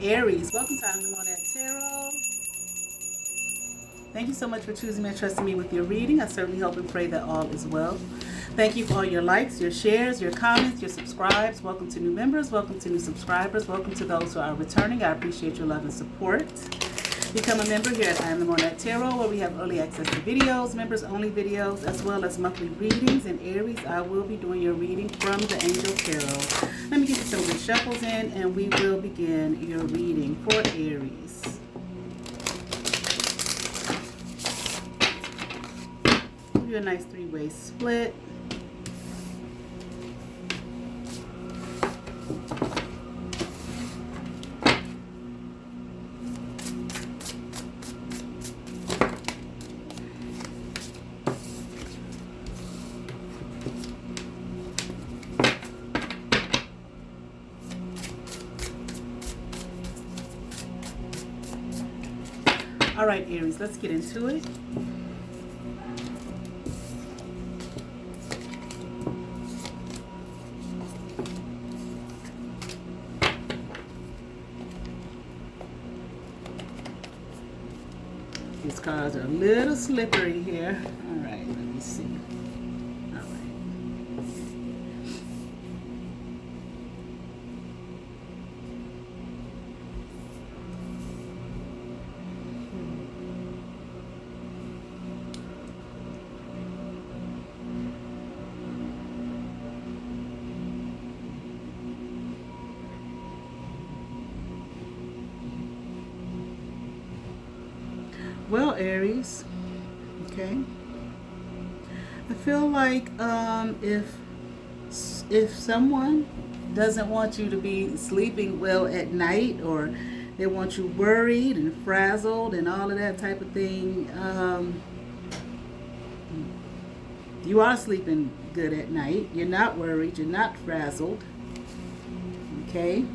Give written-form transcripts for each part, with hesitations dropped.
Aries, welcome to I'm the Monad Tarot. Thank you so much for choosing me and trusting me with your reading. I certainly hope and pray that all is well. Thank you for all your likes, your shares, your comments, your subscribes. Welcome to new members. Welcome to new subscribers. Welcome to those who are returning. I appreciate your love and support. Become a member here at I Am the Monad Tarot, where we have early access to videos, members-only videos, as well as monthly readings. In Aries, I will be doing your reading from the Angel Tarot. Let me get you some good shuffles in, and we will begin your reading for Aries. Give you a nice three-way split. All right, Aries, let's get into it. These cards are a little slippery here. All right, let me see. All right. Well, Aries, okay. I feel like if someone doesn't want you to be sleeping well at night, or they want you worried and frazzled and all of that type of thing, you are sleeping good at night. You're not worried. You're not frazzled. Okay.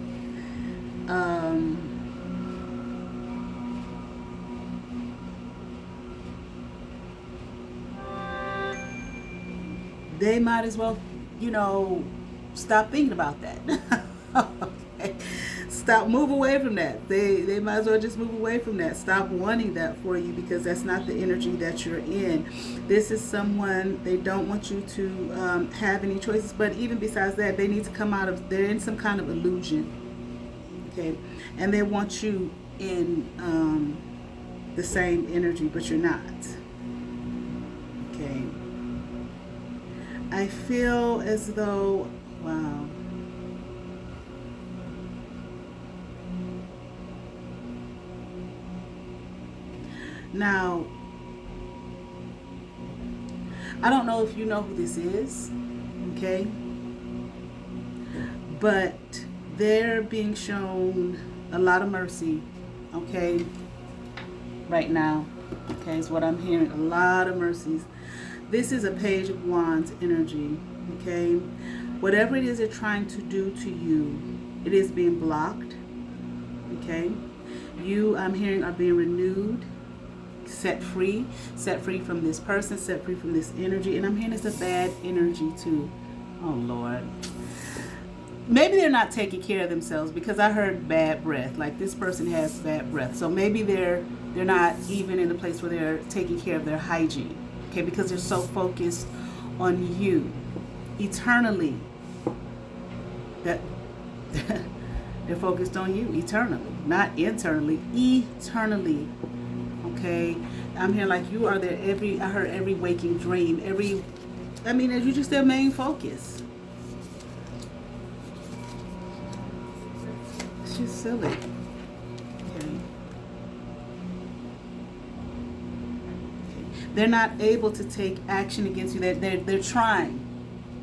They might as well, stop thinking about that. Okay. Stop, move away from that. They might as well just move away from that. Stop wanting that for you, because that's not the energy that you're in. This is someone, they don't want you to have any choices, but even besides that, they need to come out of, they're in some kind of illusion. Okay. And they want you in the same energy, but you're not. Okay. I feel as though, wow. Now, I don't know if you know who this is, okay? But they're being shown a lot of mercy, okay? Right now, okay, is what I'm hearing. A lot of mercies. This is a Page of Wands energy, okay? Whatever it is they're trying to do to you, it is being blocked, okay? You, I'm hearing, are being renewed, set free from this person, set free from this energy. And I'm hearing it's a bad energy too. Oh, Lord. Maybe they're not taking care of themselves, because I heard bad breath. Like, this person has bad breath. So maybe they're not even in a place where they're taking care of their hygiene. Okay, because they're so focused on you eternally, that they're focused on you eternally, not internally, eternally. Okay, I'm here like you are their I heard every waking dream, you're just their main focus. It's just silly. Okay. They're not able to take action against you. They're trying,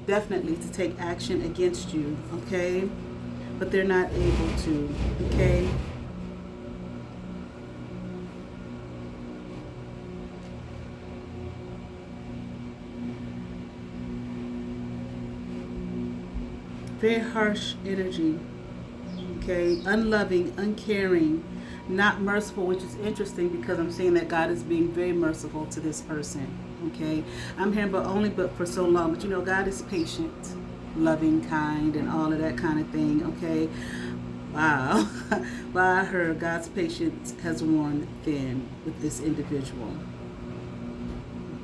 definitely, to take action against you, okay? But they're not able to, okay? Very harsh energy, okay? Unloving, uncaring, not merciful, which is interesting, because I'm seeing that God is being very merciful to this person, okay? I'm hearing but for so long. But God is patient, loving, kind, and all of that kind of thing, okay? Wow. Well, I heard God's patience has worn thin with this individual.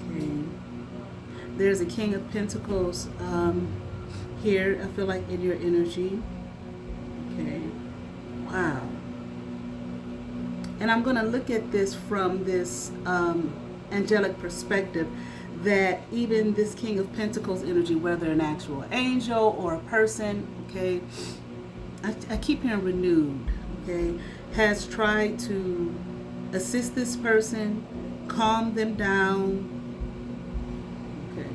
Okay. There's a King of Pentacles here, I feel like, in your energy. Okay. Wow. And I'm going to look at this from this angelic perspective, that even this King of Pentacles energy, whether an actual angel or a person, okay, I keep hearing renewed, okay, has tried to assist this person, calm them down, okay,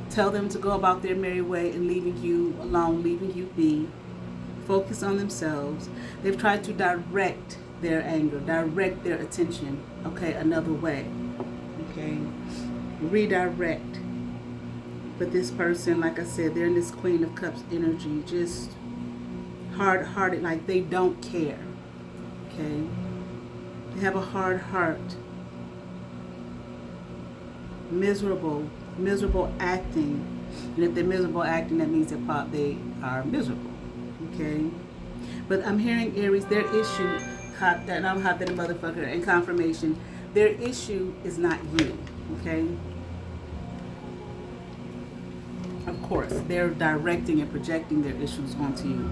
tell them to go about their merry way and leaving you alone, leaving you be, focus on themselves. They've tried to direct their anger, direct their attention, okay, another way, okay, redirect. But this person, like I said, they're in this Queen of Cups energy, just hard-hearted, like they don't care, okay? They have a hard heart. Miserable acting. And if they're miserable acting, that means that they are miserable, okay? But I'm hearing, Aries, their issue, and I'm hot that a motherfucker, and confirmation, their issue is not you, okay? Of course, they're directing and projecting their issues onto you.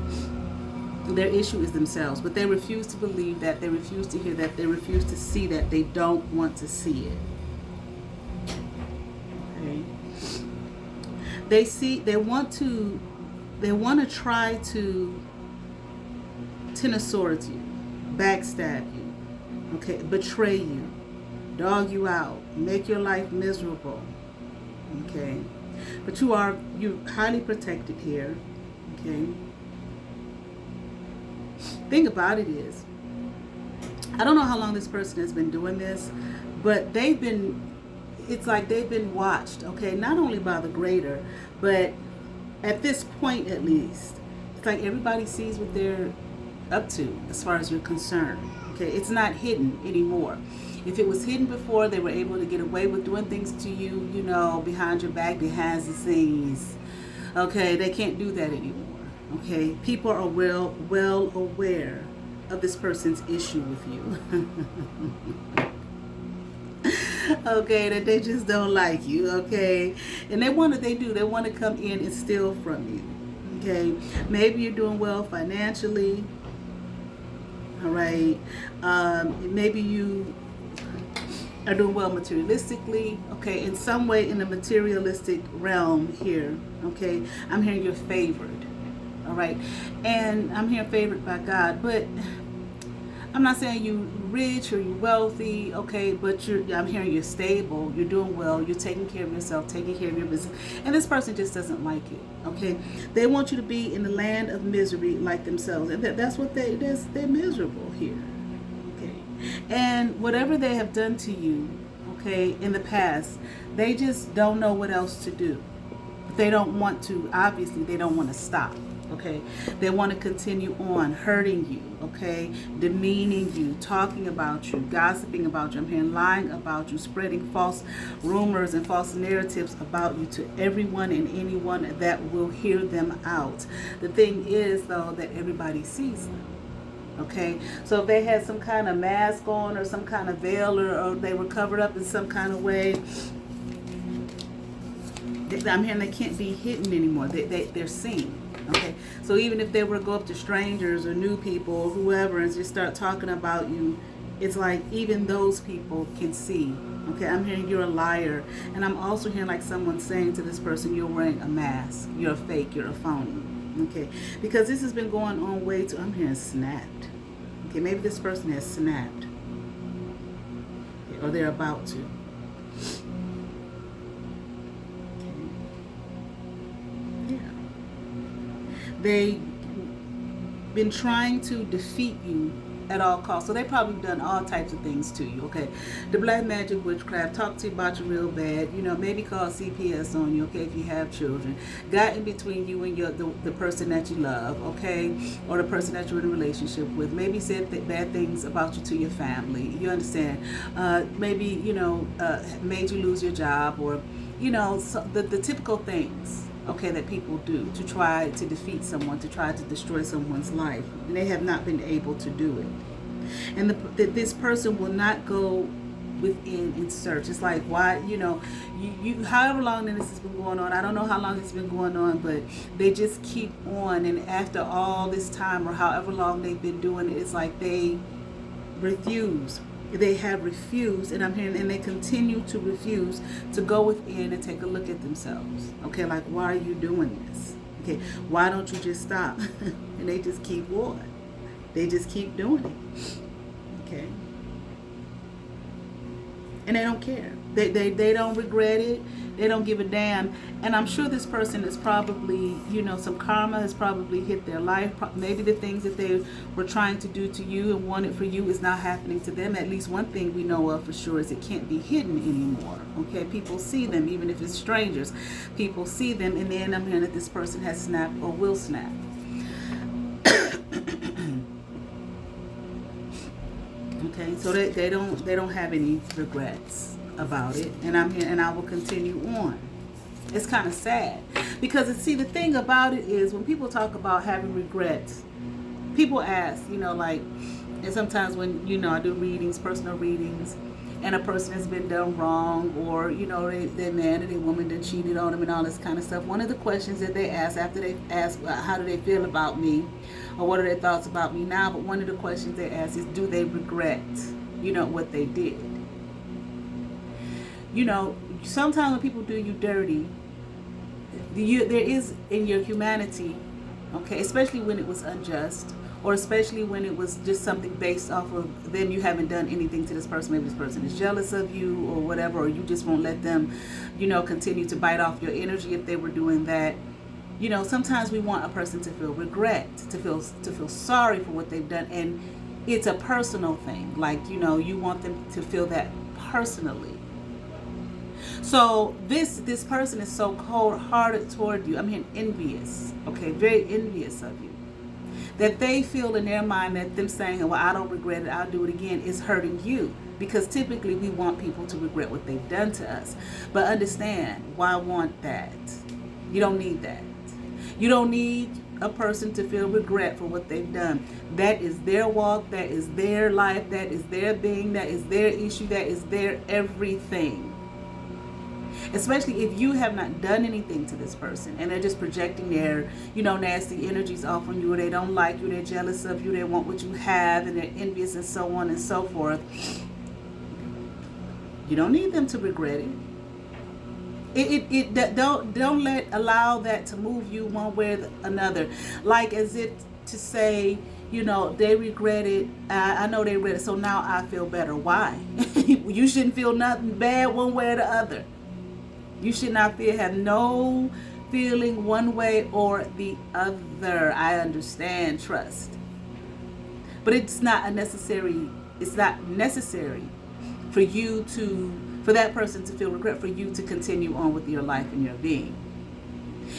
Their issue is themselves, but they refuse to believe that, they refuse to hear that, they refuse to see that, they don't want to see it. Okay. They want to try to Ten of Swords you, backstab you, okay, betray you, dog you out, make your life miserable, okay. But you're highly protected here, okay. Thing about it is, I don't know how long this person has been doing this, but it's like they've been watched, okay, not only by the greater, but at this point at least, it's like everybody sees what they're up to as far as you're concerned, okay. It's not hidden anymore. If it was hidden before, they were able to get away with doing things to you, you know, behind your back, behind the scenes, okay. They can't do that anymore. Okay, people are well aware of this person's issue with you. Okay, that they just don't like you, okay? And they want to come in and steal from you. Okay? Maybe you're doing well financially. All right. Maybe you are doing well materialistically, okay, in some way in the materialistic realm here, okay. I'm hearing you're favored. All right, and I'm here favored by God, but I'm not saying you rich or you wealthy, okay, but I'm hearing you're stable, you're doing well, you're taking care of yourself, taking care of your business, and this person just doesn't like it, okay. They want you to be in the land of misery like themselves, and that's what they're miserable here, okay. And whatever they have done to you, okay, in the past, they just don't know what else to do. They don't want to, obviously, they don't want to stop. Okay, they want to continue on hurting you, okay, demeaning you, talking about you, gossiping about you. I'm hearing lying about you, spreading false rumors and false narratives about you to everyone and anyone that will hear them out. The thing is, though, that everybody sees them. Okay, so if they had some kind of mask on or some kind of veil, or they were covered up in some kind of way, I'm hearing they can't be hidden anymore. They're seen. Okay, so even if they were to go up to strangers or new people or whoever and just start talking about you, it's like even those people can see. Okay, I'm hearing you're a liar, and I'm also hearing like someone saying to this person, you're wearing a mask, you're a fake, you're a phony. Okay, because this has been going on way too. I'm hearing snapped. Okay, maybe this person has snapped, okay, or they're about to. They've been trying to defeat you at all costs. So they probably done all types of things to you, okay? The black magic, witchcraft, talk to you about you real bad, you know, maybe call CPS on you, okay, if you have children. Got in between you and the person that you love, okay? Or the person that you're in a relationship with. Maybe said bad things about you to your family. You understand? Maybe, you know, made you lose your job, or, you know, so the typical things. okay, that people do to try to defeat someone, to try to destroy someone's life. And they have not been able to do it. And this person will not go within in search. It's like, why, you however long this has been going on, I don't know how long it's been going on, but they just keep on. And after all this time, or however long they've been doing it, it's like they refuse. They have refused, and I'm hearing, and they continue to refuse to go within and take a look at themselves. Okay, like, why are you doing this? Okay, why don't you just stop? And they just keep on. They just keep doing it. Okay. And they don't care. They don't regret it. They don't give a damn. And I'm sure this person is probably, some karma has probably hit their life. Maybe the things that they were trying to do to you and wanted for you is now happening to them. At least one thing we know of for sure is it can't be hidden anymore. Okay, people see them, even if it's strangers. People see them, and then I'm hearing that this person has snapped or will snap. Okay, so they don't have any regrets about it, and I'm here, and I will continue on. It's kind of sad because see, the thing about it is when people talk about having regrets, people ask, and sometimes when I do readings, personal readings, and a person has been done wrong, or their man or their woman done cheated on them and all this kind of stuff. One of the questions that they ask after they ask how do they feel about me, or what are their thoughts about me now, but one of the questions they ask is, do they regret what they did? Sometimes when people do you dirty, there is in your humanity, okay, especially when it was unjust, or especially when it was just something based off of them, you haven't done anything to this person. Maybe this person is jealous of you or whatever, or you just won't let them, continue to bite off your energy if they were doing that. Sometimes we want a person to feel regret, to feel sorry for what they've done, and it's a personal thing. Like, you want them to feel that personally. So this person is so cold-hearted toward you. I mean, envious. Okay, very envious of you. That they feel in their mind that them saying, well, I don't regret it, I'll do it again, is hurting you. Because typically we want people to regret what they've done to us. But understand, why want that? You don't need that. You don't need a person to feel regret for what they've done. That is their walk, that is their life, that is their being, that is their issue, that is their everything. Especially if you have not done anything to this person and they're just projecting their, nasty energies off on you, or they don't like you, they're jealous of you, they want what you have, and they're envious and so on and so forth. You don't need them to regret it. Don't allow that to move you one way or another. Like as if to say, they regret it. I know they regret it, so now I feel better. Why? You shouldn't feel nothing bad one way or the other. You should not have no feeling one way or the other. I understand, trust. But it's not necessary for that person to feel regret, for you to continue on with your life and your being.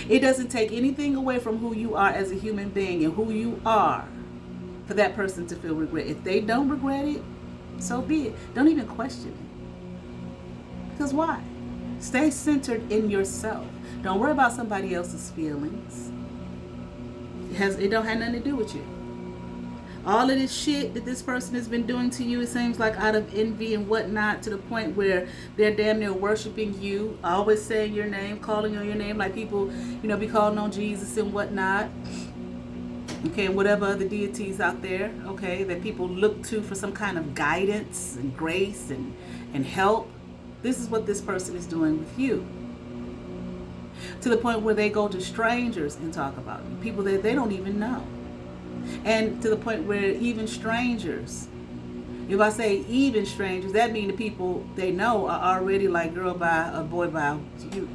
It doesn't take anything away from who you are as a human being and who you are for that person to feel regret. If they don't regret it, so be it. Don't even question it. Because why? Stay centered in yourself. Don't worry about somebody else's feelings. It don't have nothing to do with you. All of this shit that this person has been doing to you, it seems like out of envy and whatnot, to the point where they're damn near worshiping you, always saying your name, calling on your name, like people, be calling on Jesus and whatnot. Okay, and whatever other deities out there, okay, that people look to for some kind of guidance and grace and help. This is what this person is doing with you. To the point where they go to strangers and talk about you, people that they don't even know. And to the point where even strangers, if I say even strangers, that means the people they know are already like, girl, bye, or boy, bye.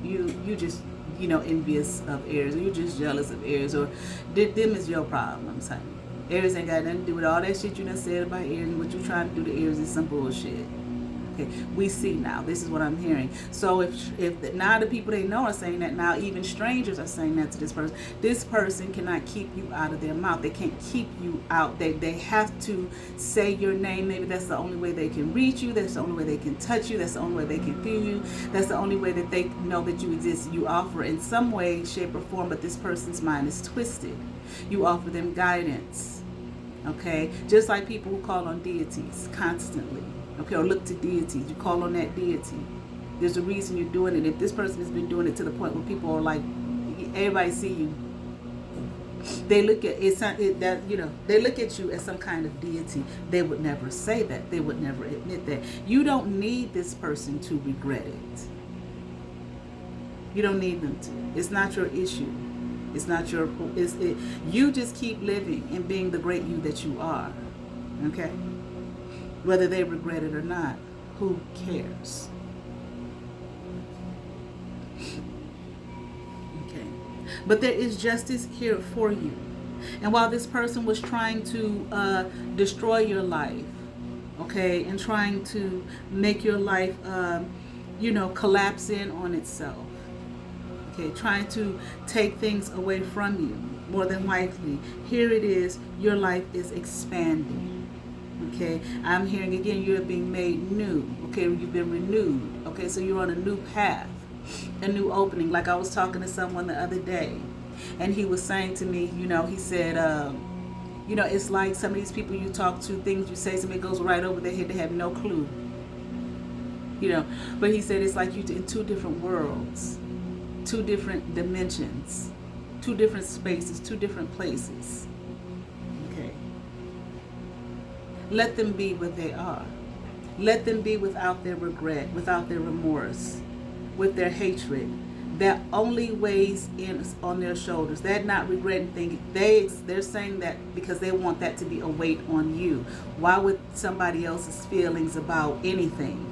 You just, envious of Aries, or you're just jealous of Aries, or them is your problem, honey. Aries ain't got nothing to do with all that shit you done said about Aries, and what you trying to do to Aries is some bullshit. Okay, we see now. This is what I'm hearing. So if now the people they know are saying that, now even strangers are saying that to this person. This person cannot keep you out of their mouth. They can't keep you out. They have to say your name. Maybe that's the only way they can reach you. That's the only way they can touch you. That's the only way they can feel you. That's the only way that they know that you exist. You offer in some way, shape, or form, but this person's mind is twisted. You offer them guidance. Okay, just like people who call on deities constantly. Okay, or look to deities. You call on that deity. There's a reason you're doing it. If this person has been doing it to the point where people are like, everybody see you, they look at they look at you as some kind of deity. They would never say that. They would never admit that. You don't need this person to regret it. You don't need them to. It's not your issue. It's not your. You just keep living and being the great you that you are. Okay. Whether they regret it or not, who cares? Okay. But there is justice here for you. And while this person was trying to destroy your life, okay, and trying to make your life, collapse in on itself, okay, trying to take things away from you, more than likely, here it is, your life is expanding. Okay, I'm hearing again, you're being made new. Okay, you've been renewed. Okay, so you're on a new path, a new opening. Like I was talking to someone the other day, and he was saying to me, he said, it's like some of these people you talk to, things you say, something goes right over their head, they have no clue. But he said it's like you're in two different worlds, two different dimensions, two different spaces, two different places. Let them be what they are. Let them be without their regret, without their remorse, with their hatred. That only weighs in on their shoulders. They're not regretting things. They're saying that because they want that to be a weight on you. Why would somebody else's feelings about anything,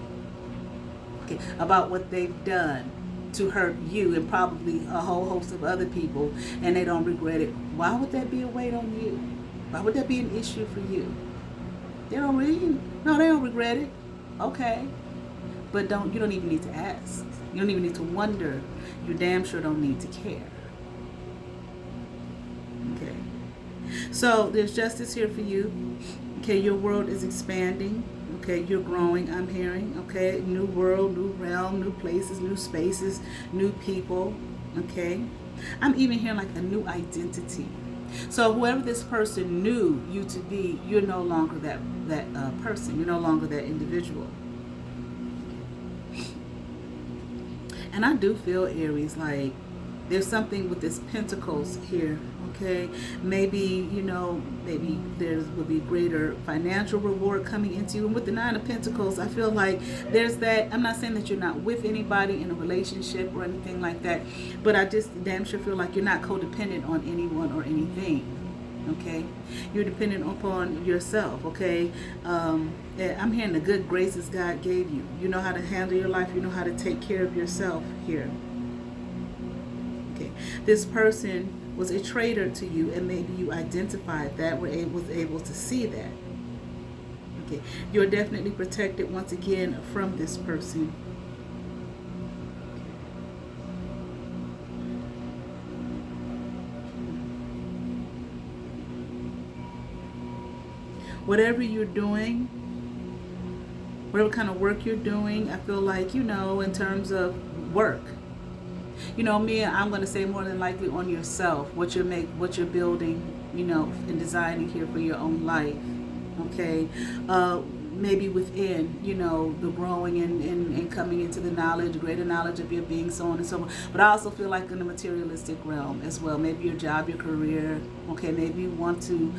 about what they've done to hurt you and probably a whole host of other people, and they don't regret it? Why would that be a weight on you? Why would that be an issue for you? They don't regret it. Okay. But you don't even need to ask. You don't even need to wonder. You damn sure don't need to care. Okay. So there's justice here for you. Okay, your world is expanding. Okay, you're growing, I'm hearing. Okay, new world, new realm, new places, new spaces, new people. Okay. I'm even hearing like a new identity. So whoever this person knew you to be, you're no longer that person. You're no longer that individual. And I do feel, Aries, like there's something with this Pentacles here. Okay, maybe maybe there will be greater financial reward coming into you. And with the Nine of Pentacles, I feel like there's that. I'm not saying that you're not with anybody in a relationship or anything like that, but I just damn sure feel like you're not codependent on anyone or anything. Okay, you're dependent upon yourself. Okay, I'm hearing the good graces God gave you. You know how to handle your life. You know how to take care of yourself here. Okay, this person was a traitor to you, and maybe you identified that, was able to see that. Okay, you're definitely protected once again from this person. Whatever you're doing, whatever kind of work you're doing, I feel like, in terms of work, me, I'm going to say more than likely on yourself, what you're building, and designing here for your own life. Okay. Maybe within, the growing and coming into the knowledge, greater knowledge of your being, so on and so on. But I also feel like in the materialistic realm as well, maybe your job, your career, okay, maybe you want to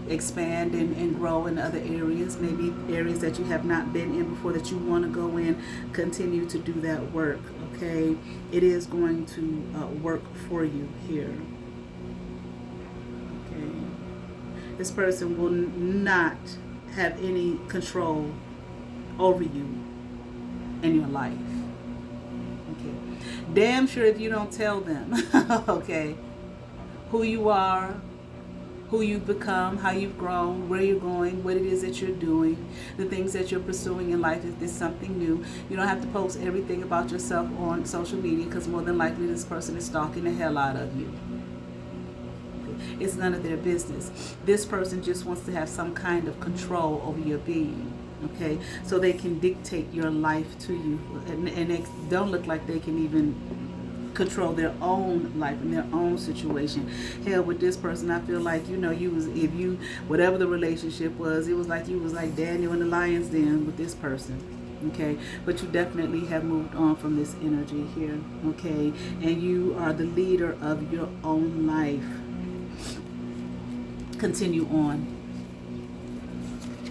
expand and grow in other areas, maybe areas that you have not been in before that you want to go in, continue to do that work, okay? It is going to work for you here. Okay. This person will not have any control over you in your life. Okay. Damn sure if you don't tell them, okay, who you are, who you've become, how you've grown, where you're going, what it is that you're doing, the things that you're pursuing in life. If there's something new, you don't have to post everything about yourself on social media, because more than likely this person is stalking the hell out of you. It's none of their business. This person just wants to have some kind of control over your being. Okay, so they can dictate your life to you, and they don't look like they can even control their own life and their own situation. Hell, with this person, I feel like, you know, whatever the relationship was, it was like you was like Daniel in the lion's den with this person. Okay, but you definitely have moved on from this energy here. Okay, and you are the leader of your own life. Continue on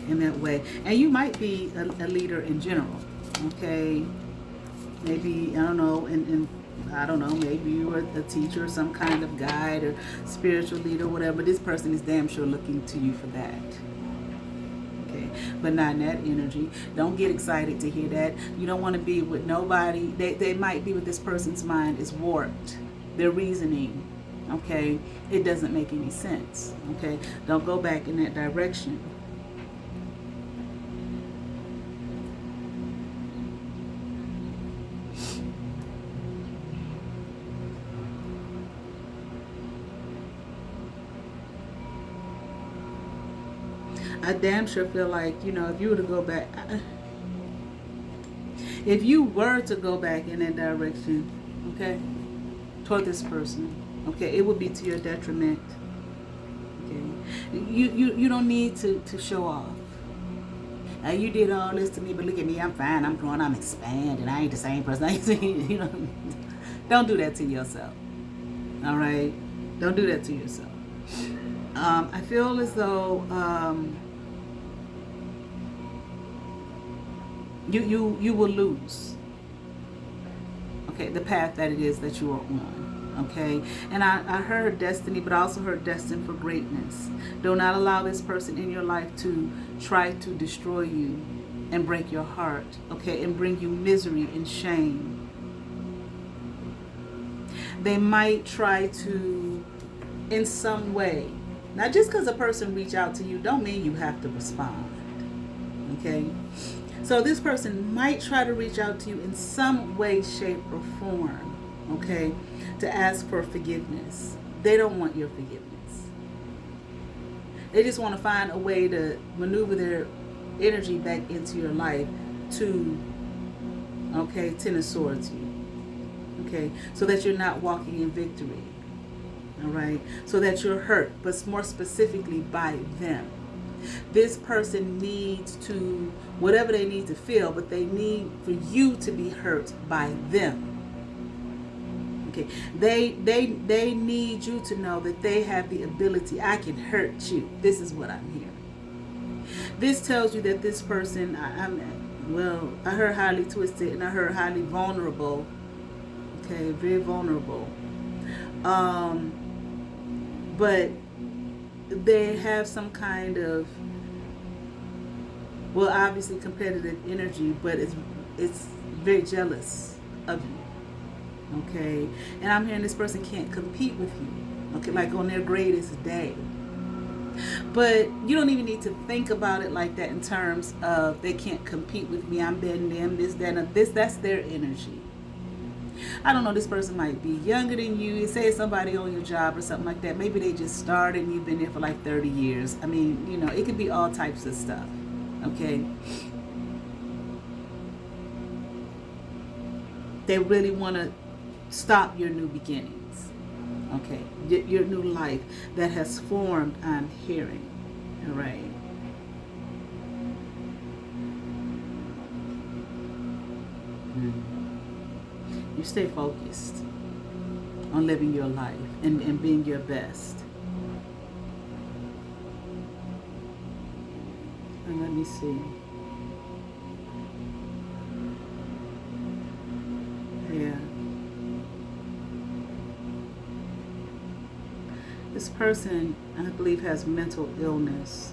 in that way, and you might be a leader in general. Okay, maybe, I don't know, and I don't know, maybe you were a teacher or some kind of guide or spiritual leader, whatever. This person is damn sure looking to you for that. Okay, but not in that energy. Don't get excited to hear that. You don't want to be with nobody. They might be with this person's mind is warped. Their reasoning, okay, it doesn't make any sense. Okay, don't go back in that direction. I damn sure feel like, you know, if you were to go back, if you were to go back in that direction, okay, toward this person, okay, it would be to your detriment. Okay, you don't need to show off. You did all this to me, but look at me, I'm fine, I'm growing, I'm expanding, I ain't the same person. You know, don't do that to yourself. All right, don't do that to yourself. I feel as though you will lose, okay, the path that it is that you are on. Okay, and I heard destiny, but I also heard destined for greatness. Do not allow this person in your life to try to destroy you and break your heart, okay, and bring you misery and shame. They might try to, in some way, now just because a person reach out to you don't mean you have to respond. Okay, so this person might try to reach out to you in some way, shape, or form, okay, to ask for forgiveness. They don't want your forgiveness. They just want to find a way to maneuver their energy back into your life to, okay, Ten of Swords you, okay, so that you're not walking in victory, all right, so that you're hurt, but more specifically by them. This person needs to, whatever they need to feel, but they need for you to be hurt by them. Okay, they need you to know that they have the ability. I can hurt you. This is what I'm hearing. This tells you that this person, I heard highly twisted, and I heard highly vulnerable. Okay, very vulnerable. But they have some kind of, well, obviously competitive energy, but it's very jealous of you. Okay, and I'm hearing this person can't compete with you, okay, like on their greatest day. But you don't even need to think about it like that in terms of they can't compete with me, I'm better than them, this, that, and this. That's their energy. I don't know, this person might be younger than you. Say it's somebody on your job or something like that. Maybe they just started and you've been there for like 30 years. I mean, you know, it could be all types of stuff. Okay, they really want to stop your new beginnings, okay, your new life that has formed, I'm hearing. All right, you stay focused on living your life and being your best. And let me see. Yeah. This person, I believe, has mental illness.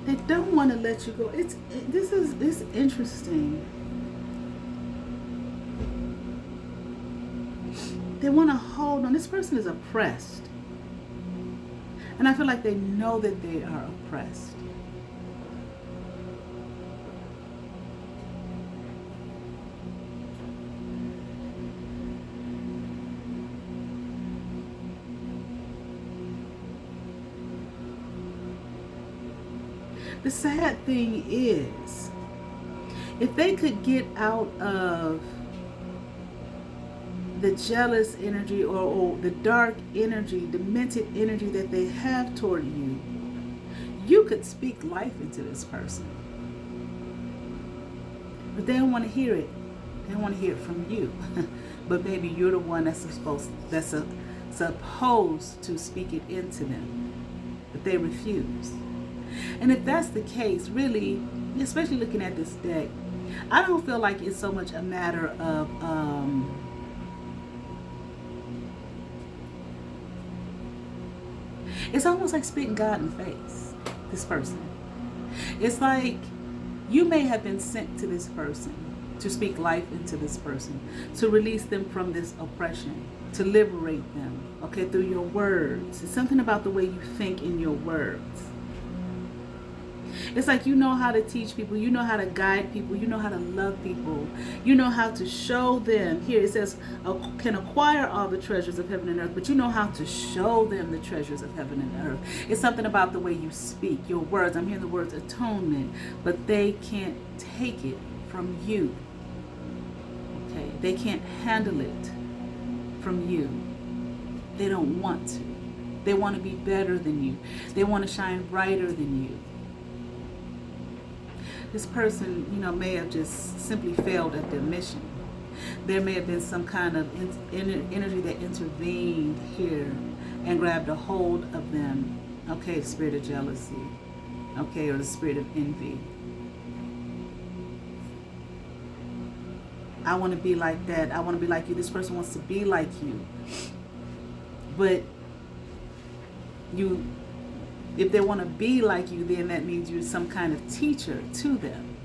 They don't want to let you go. It's interesting. They want to hold on. This person is oppressed. And I feel like they know that they are oppressed. The sad thing is, if they could get out of the jealous energy or the dark energy, demented energy that they have toward you, you could speak life into this person. But they don't want to hear it. They don't want to hear it from you. But maybe you're the one that's supposed to speak it into them. But they refuse. And if that's the case, really, especially looking at this deck, I don't feel like it's so much a matter of it's almost like spitting God in the face, this person. It's like you may have been sent to this person to speak life into this person, to release them from this oppression, to liberate them, okay, through your words. It's something about the way you think in your words. It's like you know how to teach people, you know how to guide people, you know how to love people, you know how to show them. Here it says, can acquire all the treasures of heaven and earth, but you know how to show them the treasures of heaven and earth. It's something about the way you speak, your words. I'm hearing the words atonement, but they can't take it from you. Okay, they can't handle it from you. They don't want to. They want to be better than you. They want to shine brighter than you. This person, may have just simply failed at their mission. There may have been some kind of energy that intervened here and grabbed a hold of them. Okay, the spirit of jealousy. Okay, or the spirit of envy. I want to be like that. I want to be like you. This person wants to be like you. But if they want to be like you, then that means you're some kind of teacher to them.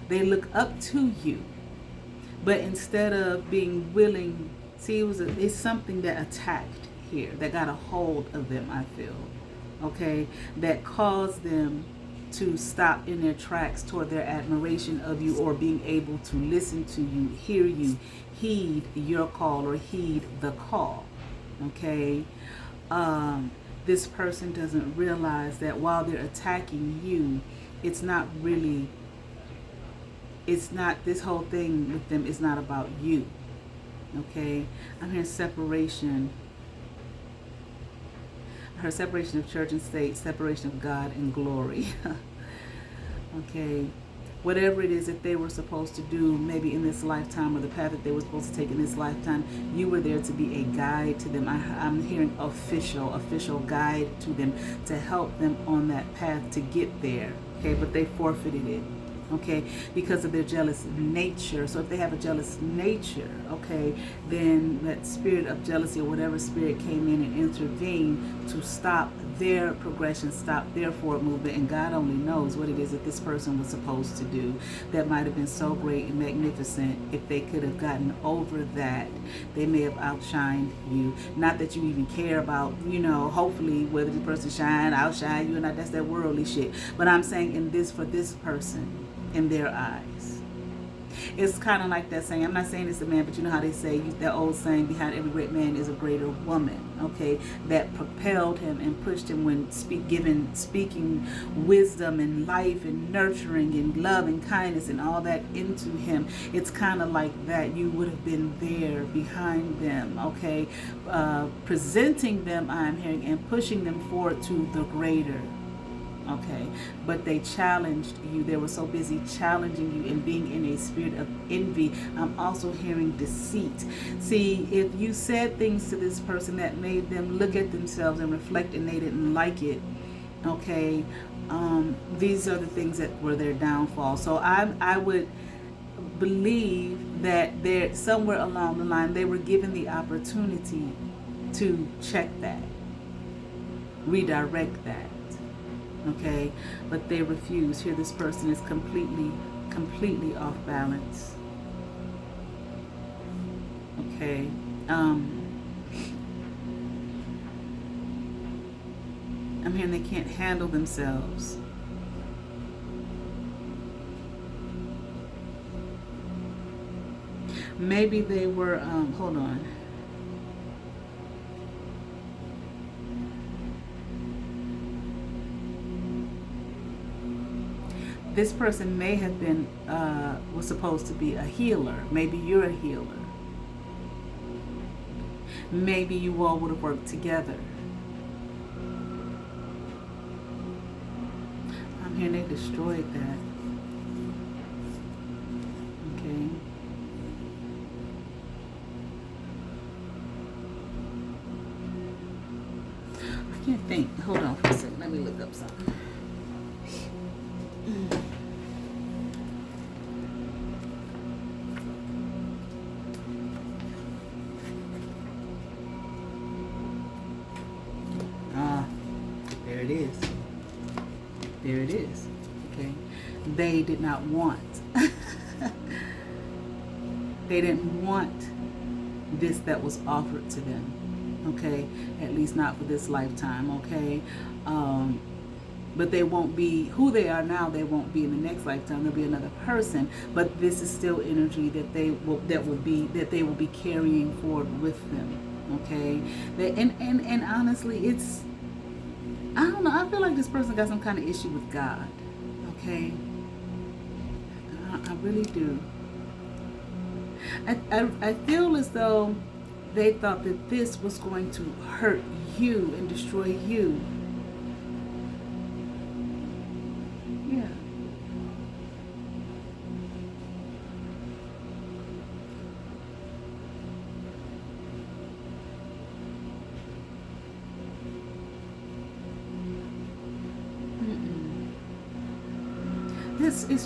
They look up to you. But instead of being willing, see, it's something that attacked here, that got a hold of them, I feel. Okay? That caused them to stop in their tracks toward their admiration of you, or being able to listen to you, hear you, heed your call, or heed the call. Okay? This person doesn't realize that while they're attacking you, this whole thing with them is not about you. Okay? I'm hearing separation. Her separation of church and state, separation of God and glory. Okay? Whatever it is that they were supposed to do, maybe in this lifetime, or the path that they were supposed to take in this lifetime, you were there to be a guide to them. I'm hearing official guide to them, to help them on that path to get there. Okay, but they forfeited it. Okay, because of their jealous nature. So if they have a jealous nature, okay, then that spirit of jealousy, or whatever spirit came in and intervened to stop their progression, stop their forward movement. And God only knows what it is that this person was supposed to do that might have been so great and magnificent. If they could have gotten over that, they may have outshined you. Not that you even care about, hopefully whether the person outshine you or not. That's that worldly shit. But I'm saying for this person, in their eyes. It's kind of like that saying, I'm not saying it's a man, but you know how they say, that old saying, behind every great man is a greater woman, okay, that propelled him and pushed him when speaking wisdom and life and nurturing and love and kindness and all that into him. It's kind of like that. You would have been there behind them, okay, presenting them, I'm hearing, and pushing them forward to the greater. Okay, but they challenged you. They were so busy challenging you and being in a spirit of envy. I'm also hearing deceit. See, if you said things to this person that made them look at themselves and reflect and they didn't like it, okay, these are the things that were their downfall. So I would believe that there, somewhere along the line, they were given the opportunity to check that, redirect that. Okay, but they refuse. Here, this person is completely off balance. Okay. I'm hearing they can't handle themselves. Maybe they were, hold on. This person may have been, was supposed to be a healer. Maybe you're a healer. Maybe you all would have worked together. I'm hearing they destroyed that. Okay. I can't think. Hold on for a second. Let me look up something. There it is. There it is. Okay. They did not want. They didn't want this that was offered to them. Okay. At least not for this lifetime. Okay. But they won't be who they are now. They won't be in the next lifetime. They'll be another person. But this is still energy that they will be carrying forward with them. Okay. And honestly, it's, I don't know. I feel like this person got some kind of issue with God. Okay. I really do. I feel as though they thought that this was going to hurt you and destroy you. Yeah.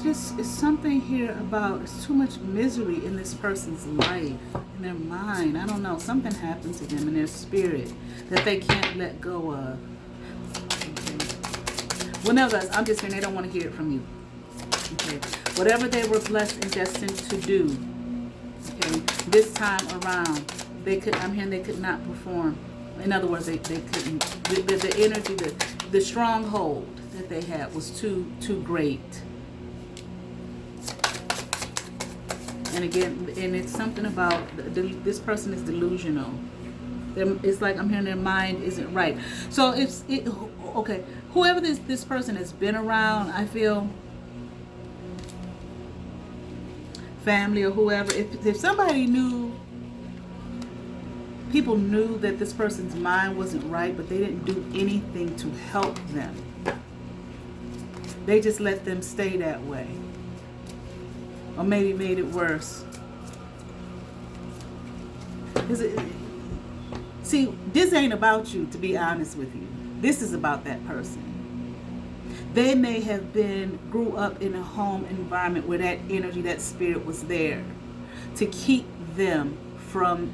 It's something here about, it's too much misery in this person's life, in their mind. I don't know. Something happened to them in their spirit that they can't let go of. Okay. Well, no, guys, I'm just saying they don't want to hear it from you. Okay. Whatever they were blessed and destined to do, okay, this time around, I'm hearing they could not perform. In other words, they couldn't. The energy, the stronghold that they had was too great. And again, and it's something about this person is delusional. It's like I'm hearing their mind isn't right. So okay, whoever this person has been around, I feel, family or whoever, if somebody knew, people knew that this person's mind wasn't right, but they didn't do anything to help them. They just let them stay that way. Or maybe made it worse. See, this ain't about you, to be honest with you. This is about that person. They may have grew up in a home environment where that energy, that spirit was there to keep them from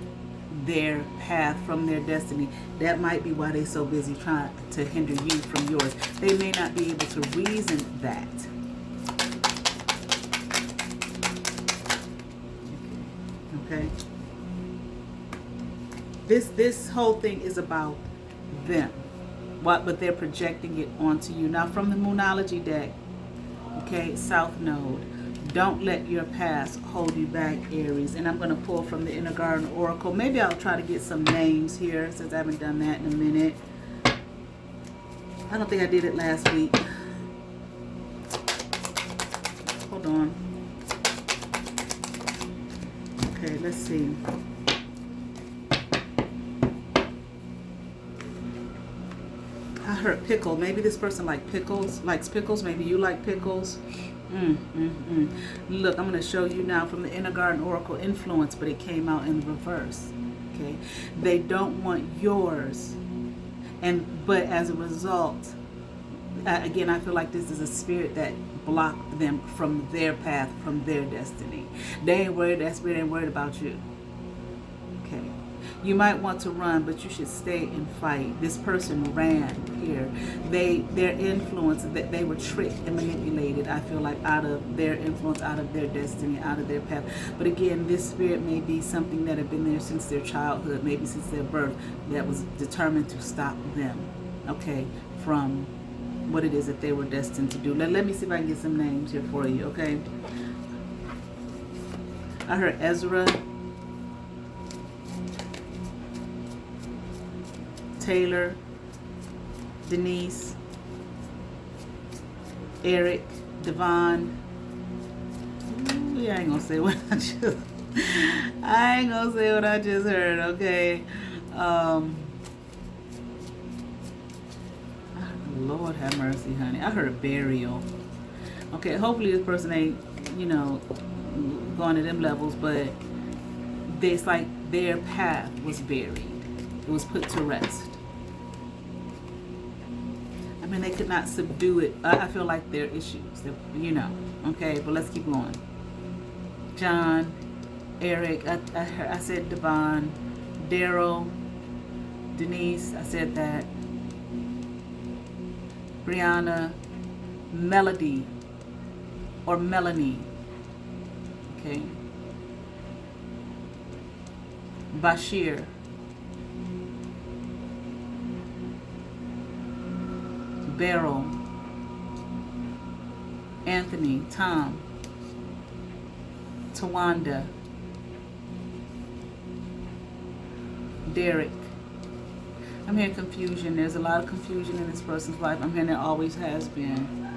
their path, from their destiny. That might be why they're so busy trying to hinder you from yours. They may not be able to reason that. Okay. This whole thing is about them. But they're projecting it onto you. Now from the Moonology deck, okay, South Node, don't let your past hold you back, Aries. And I'm going to pull from the Inner Garden Oracle. Maybe I'll try to get some names here since I haven't done that in a minute. I don't think I did it last week. Hold on. Okay, let's see. I heard pickle. Maybe this person likes pickles. Maybe you like pickles. Look, I'm going to show you now from the Inner Garden Oracle influence, but it came out in reverse. Okay, they don't want yours, but as a result, again, I feel like this is a spirit that blocked them from their path, from their destiny. They ain't worried. That spirit ain't worried about you. Okay, You might want to run, but you should stay and fight. This person ran here. Their influence, that they were tricked and manipulated, I feel like, out of their influence, out of their destiny, out of their path. But again, this spirit may be something that had been there since their childhood, maybe since their birth, that was determined to stop them, okay, from what it is that they were destined to do. Let me see if I can get some names here for you, okay? I heard Ezra, Taylor, Denise, Eric, Devon. Ooh, I ain't gonna say what I just heard, okay? Lord have mercy, honey. I heard burial. Okay, hopefully this person ain't, you know, going to them levels, but it's like their path was buried. It was put to rest. I mean, they could not subdue it. I feel like their issues, you know. Okay, but let's keep going. John, Eric, I said Devon, Daryl, Denise, I said that. Brianna, Melody, or Melanie. Okay. Bashir. Beryl. Anthony, Tom. Tawanda. Derek. I'm hearing confusion. There's a lot of confusion in this person's life. I'm hearing there always has been.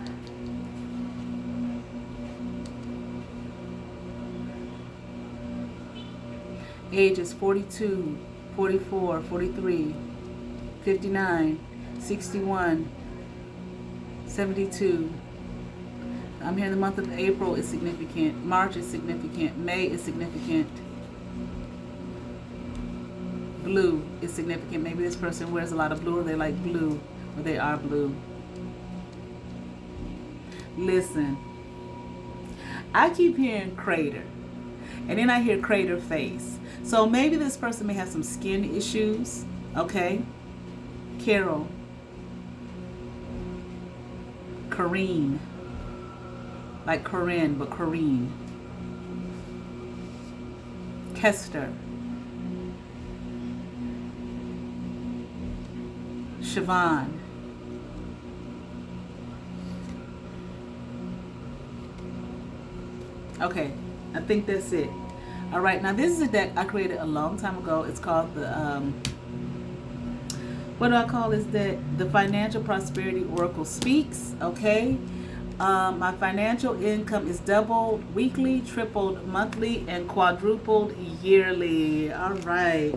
Ages 42, 44, 43, 59, 61, 72. I'm hearing the month of April is significant. March is significant. May is significant. Blue is significant. Maybe this person wears a lot of blue, or they like blue, or they are blue. Listen, I keep hearing crater, and then I hear crater face. So maybe this person may have some skin issues, okay? Carol. Corrine. Like Corinne, but Corrine. Kester. Siobhan. Okay, I think that's it. All right, now this is a deck I created a long time ago. It's called the, what do I call this deck? The Financial Prosperity Oracle Speaks, okay? My financial income is doubled weekly, tripled monthly, and quadrupled yearly. All right.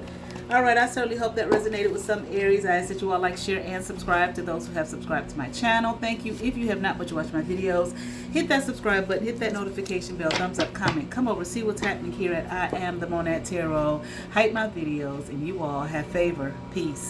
All right, I certainly hope that resonated with some Aries. I ask that you all like, share, and subscribe to those who have subscribed to my channel. Thank you. If you have not, but you watch my videos, hit that subscribe button, hit that notification bell, thumbs up, comment, come over, see what's happening here at I Am the Monad Tarot. Hype my videos, and you all have favor. Peace.